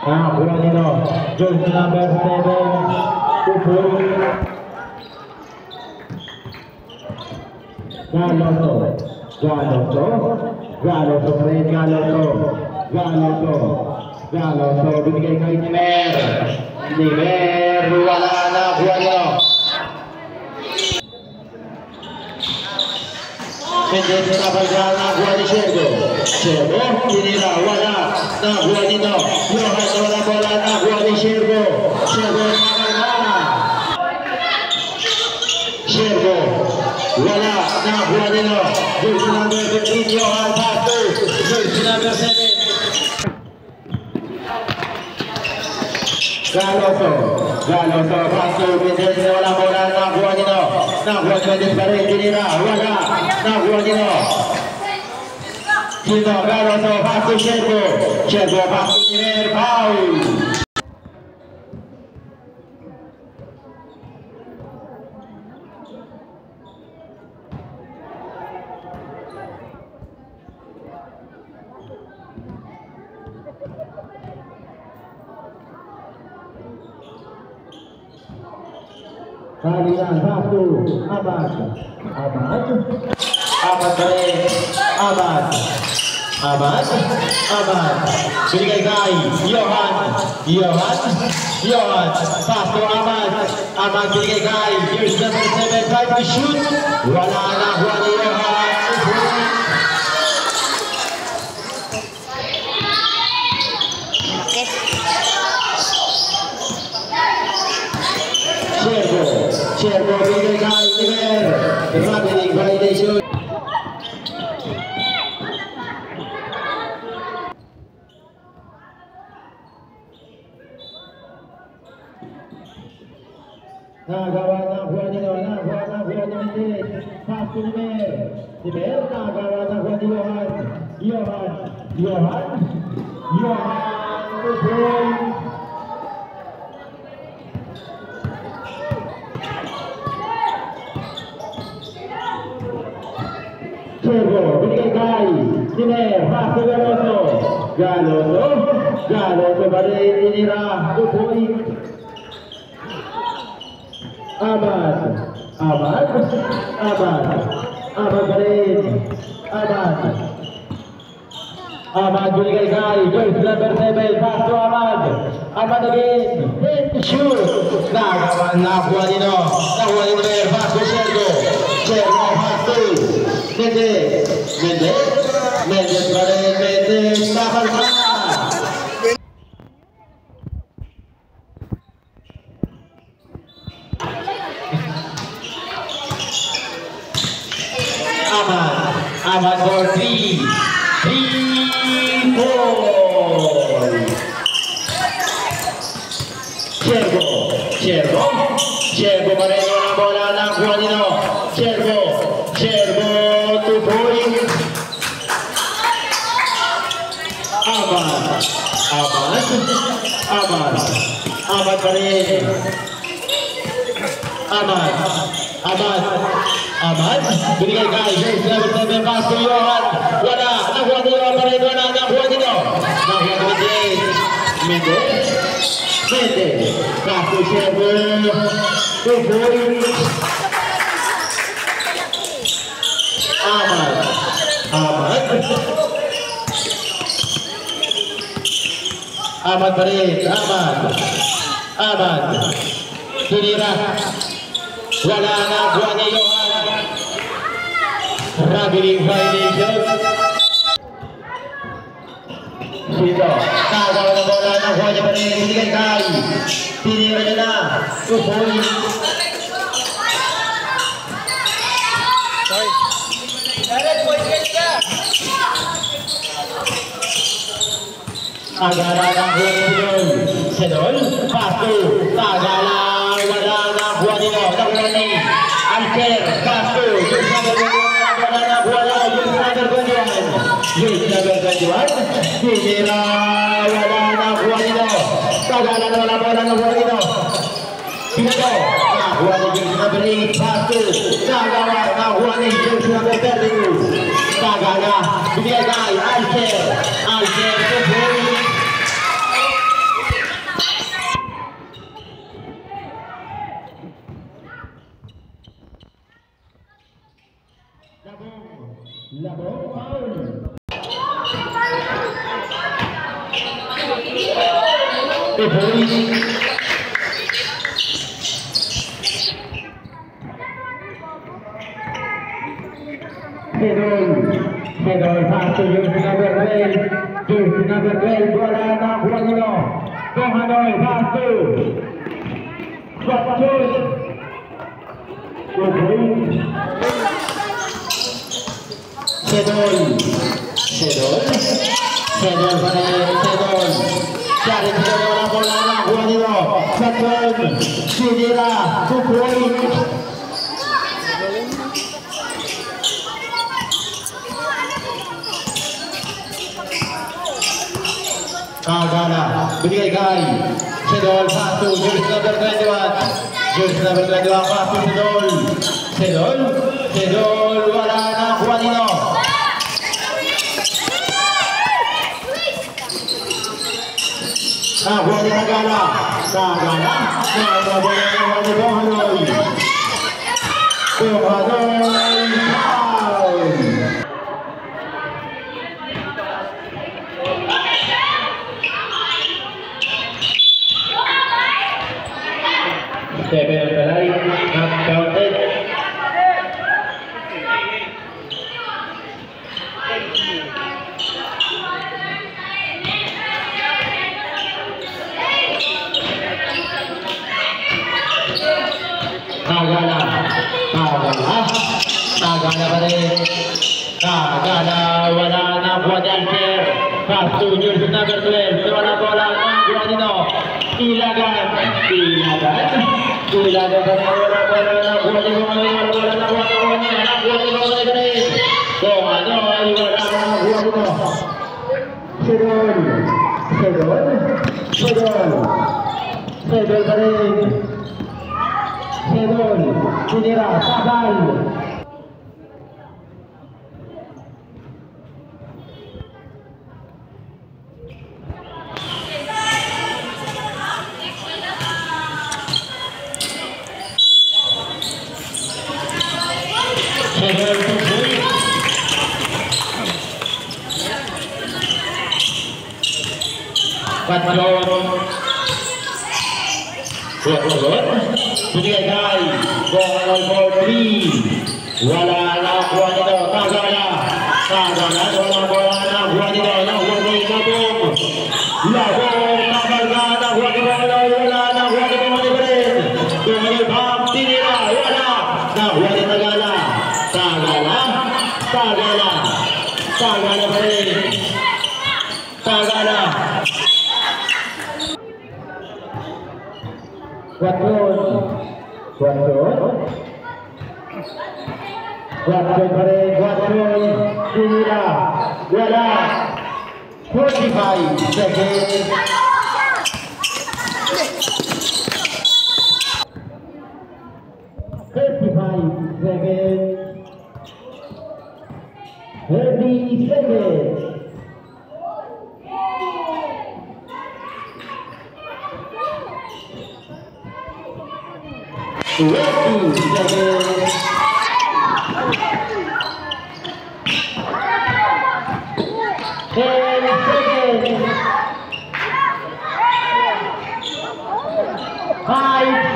Nah, bulan ini jersey number 7 Kupuri Galoso bibigay kay Nimer wala na buwan nyo. Hindi nila pagkaan na buwan ni Shergo. Tinira wala na buwan nito. Johan wala bola na buwan ni Shergo. Shergo wala na buwan nito. Jersey number 15 Johan Pasto. Jersey number 7 Galoso Pasto. Pinili wala bola na buwan nito. din pa rin tinira. Wala na buwan nito. Sino Galoso Pasto Shergo Pasto Nimer Paul. Kalian satu Abad balik Abad berikan kai Johan satu Abad berikan kai jersey number 7 try to shoot wala na buat Johan Shergo berikan kai Nimer terlalu violation. Nah, gawat nak buat ni Pasto Nimer nah gawat nak buat Johan Shergo berikan kai Nimer Pasto Galoso balik tinira Kupuri Abad balik Abad berikan kai jersey number 7 Pasto Abad again shoot nah kawan nak buat ini Nimer Pasto Shergo Pasto Mendes balik tahan Abad for 3 4 Shergo balik bola nak buat ini Shergo 2 point Abad balik Abad berikan kai jersey number 7 Pasto Johan wala nak buat Johan balik nak buat Mendes Pasto Shergo 2 point Abad balik Abad tinira wala na buat Johan Rabili violation Sito kagawa na bola na buat niya balik berikan kai tinira na Kupuri Agara na buat Sedol Pasto Tagala wala na buat nito Alker Pasto wala na buat jersey number 21 tinira wala na buat nito Tagala na wala bola na buat nito Pinato na buat jersey number 8 Pasto Tagala na buat jersey number 32 Tagala bigay kay Alker Alter 2 points. Labong foul. 2 points. Sedol pass to jersey number 12, bola na Juanino. Hanoi pass to Swatchus. 2 points. Sedol cari bola na Juanino. Swatchus Sidira 2 points. Kagala binigay Sedol pass to jersey number 21. Pass to Sedol wala na Juanino. Juanino Kagala Seven on the line, not counted. Kagala pa rin. Kagala wala na buwan ni Alter. Pass to jersey number 12. Wala bola ng Juanino. Ilagan pa rin. Wala bola na Juanino. Wala na Juanino. Kung ano ay wala na Juanino. Sedol pa rin. Sedol, tinira, sabal. Sedol, binigay ball 3. Wala na Juanino. Kagala wala bola na Juanino. Labong kabarga na Juanino. Wala na Juanino. Tumagay tinira. Wala na Juanino. Kagala pa rin. Guaton pa rin, tinira, wala, 45 seconds. Five